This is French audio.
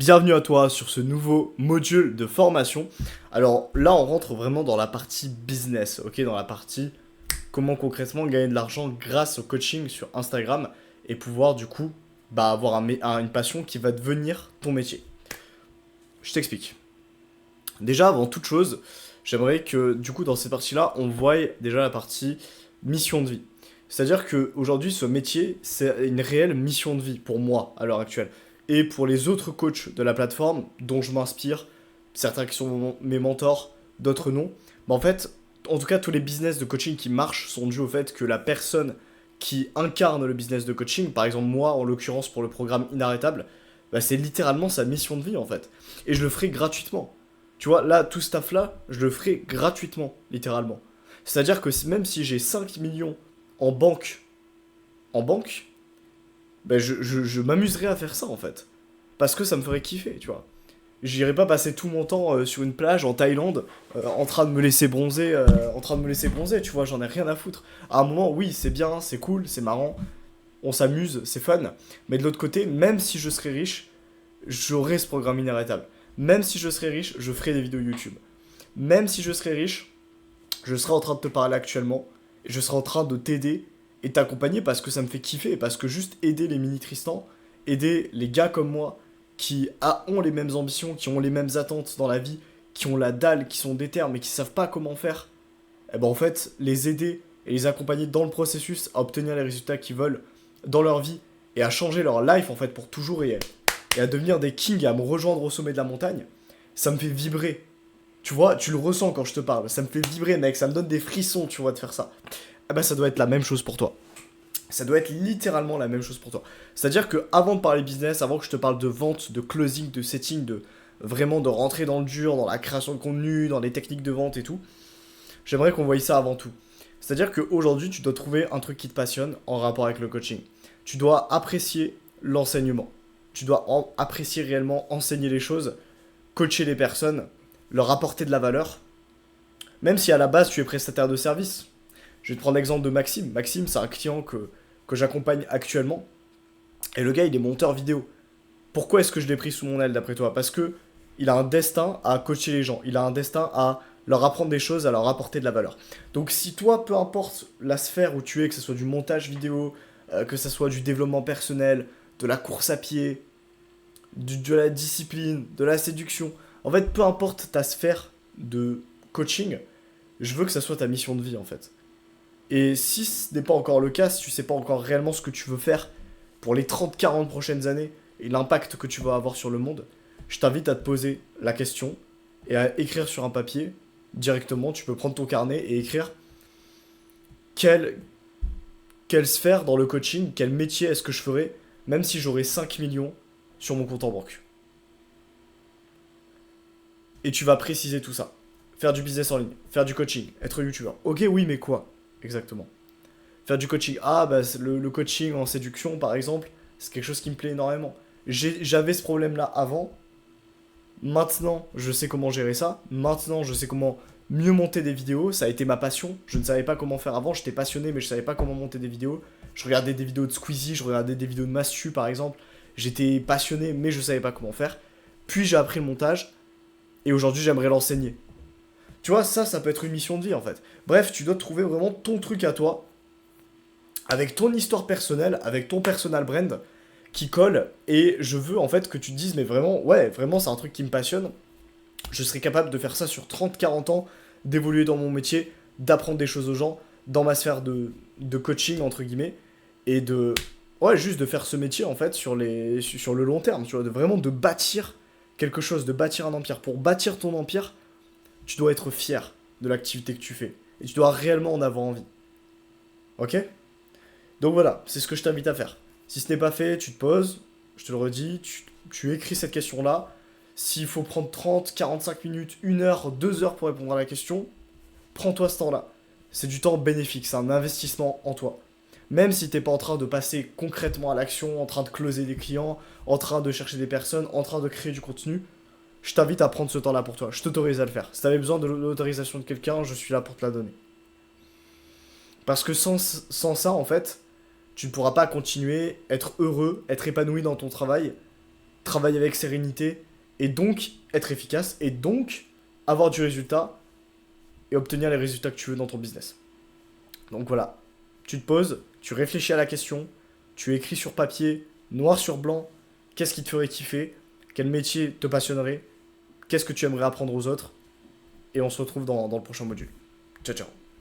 Bienvenue à toi sur ce nouveau module de formation. Alors là, on rentre vraiment dans la partie business, ok, dans la partie comment concrètement gagner de l'argent grâce au coaching sur Instagram et pouvoir du coup avoir une passion qui va devenir ton métier. Je t'explique. Déjà, avant toute chose, j'aimerais que du coup dans cette partie-là, on voie déjà la partie mission de vie. C'est-à-dire qu'aujourd'hui, ce métier, c'est une réelle mission de vie pour moi à l'heure actuelle. Et pour les autres coachs de la plateforme dont je m'inspire, certains qui sont mes mentors, d'autres non. Mais en fait, en tout cas, tous les business de coaching qui marchent sont dus au fait que la personne qui incarne le business de coaching, par exemple moi en l'occurrence pour le programme Inarrêtable, c'est littéralement sa mission de vie en fait. Et je le ferai gratuitement. Tu vois, là, tout ce taf-là, je le ferai gratuitement, littéralement. C'est-à-dire que même si j'ai 5 millions en banque, en banque, je m'amuserais à faire ça en fait. Parce que ça me ferait kiffer, tu vois. J'irai pas passer tout mon temps sur une plage en Thaïlande en train de me laisser bronzer, tu vois, j'en ai rien à foutre. À un moment, oui, c'est bien, c'est cool, c'est marrant, on s'amuse, c'est fun. Mais de l'autre côté, même si je serais riche, j'aurais ce programme inarrêtable. Même si je serais riche, je ferais des vidéos YouTube. Même si je serais riche, je serais en train de te parler actuellement, et je serais en train de t'aider et t'accompagner parce que ça me fait kiffer, parce que juste aider les mini Tristan, aider les gars comme moi qui ont les mêmes ambitions, qui ont les mêmes attentes dans la vie, qui ont la dalle, qui sont déter mais qui savent pas comment faire, et ben en fait, les aider et les accompagner dans le processus à obtenir les résultats qu'ils veulent dans leur vie et à changer leur life en fait pour toujours et à devenir des kings et à me rejoindre au sommet de la montagne, ça me fait vibrer. Tu vois, tu le ressens quand je te parle. Ça me fait vibrer, mec. Ça me donne des frissons, tu vois, de faire ça. Eh ben, ça doit être la même chose pour toi. Ça doit être littéralement la même chose pour toi. C'est-à-dire que avant de parler business, avant que je te parle de vente, de closing, de setting, de vraiment de rentrer dans le dur, dans la création de contenu, dans les techniques de vente et tout, j'aimerais qu'on voie ça avant tout. C'est-à-dire qu'aujourd'hui, tu dois trouver un truc qui te passionne en rapport avec le coaching. Tu dois apprécier l'enseignement. Tu dois apprécier réellement enseigner les choses, coacher les personnes, leur apporter de la valeur, même si à la base tu es prestataire de service. Je vais te prendre l'exemple de Maxime. Maxime, c'est un client que j'accompagne actuellement. Et le gars, il est monteur vidéo. Pourquoi est-ce que je l'ai pris sous mon aile d'après toi? Parce que il a un destin à coacher les gens. Il a un destin à leur apprendre des choses, à leur apporter de la valeur. Donc si toi, peu importe la sphère où tu es, que ce soit du montage vidéo, que ce soit du développement personnel, de la course à pied, de la discipline, de la séduction, en fait, peu importe ta sphère de coaching, je veux que ça soit ta mission de vie en fait. Et si ce n'est pas encore le cas, si tu sais pas encore réellement ce que tu veux faire pour les 30-40 prochaines années et l'impact que tu vas avoir sur le monde, je t'invite à te poser la question et à écrire sur un papier directement. Tu peux prendre ton carnet et écrire quelle, quelle sphère dans le coaching, quel métier est-ce que je ferais, même si j'aurais 5 millions sur mon compte en banque. Et tu vas préciser tout ça. Faire du business en ligne, faire du coaching, être youtubeur. Ok, oui, mais quoi exactement? Faire du coaching. Ah, bah, le coaching en séduction, par exemple, c'est quelque chose qui me plaît énormément. J'avais ce problème-là avant. Maintenant, je sais comment gérer ça. Maintenant, je sais comment mieux monter des vidéos. Ça a été ma passion. Je ne savais pas comment faire avant. J'étais passionné, mais je savais pas comment monter des vidéos. Je regardais des vidéos de Squeezie, je regardais des vidéos de Mastu, par exemple. J'étais passionné, mais je savais pas comment faire. Puis j'ai appris le montage. Et aujourd'hui, j'aimerais l'enseigner. Tu vois, ça peut être une mission de vie, en fait. Bref, tu dois trouver vraiment ton truc à toi avec ton histoire personnelle, avec ton personal brand qui colle. Et je veux en fait que tu te dises, mais vraiment, ouais, vraiment, c'est un truc qui me passionne. Je serais capable de faire ça sur 30-40 ans, d'évoluer dans mon métier, d'apprendre des choses aux gens, dans ma sphère de coaching, entre guillemets, et de. Ouais, juste de faire ce métier en fait sur le long terme, tu vois, de vraiment de bâtir quelque chose, de bâtir un empire. Pour bâtir ton empire, tu dois être fier de l'activité que tu fais. Et tu dois réellement en avoir envie. Ok? Donc voilà, c'est ce que je t'invite à faire. Si ce n'est pas fait, tu te poses, je te le redis, tu écris cette question-là. S'il faut prendre 30, 45 minutes, 1 heure, 2 heures pour répondre à la question, prends-toi ce temps-là. C'est du temps bénéfique, c'est un investissement en toi. Même si t'es pas en train de passer concrètement à l'action, en train de closer des clients, en train de chercher des personnes, en train de créer du contenu, je t'invite à prendre ce temps-là pour toi. Je t'autorise à le faire. Si t'avais besoin de l'autorisation de quelqu'un, je suis là pour te la donner. Parce que sans ça, en fait, tu ne pourras pas continuer, être heureux, être épanoui dans ton travail travailler avec sérénité, et donc être efficace, et donc avoir du résultat, et obtenir les résultats que tu veux dans ton business. Donc voilà, tu te poses, tu réfléchis à la question, tu écris sur papier, noir sur blanc, qu'est-ce qui te ferait kiffer, quel métier te passionnerait, qu'est-ce que tu aimerais apprendre aux autres, et on se retrouve dans le prochain module. Ciao ciao.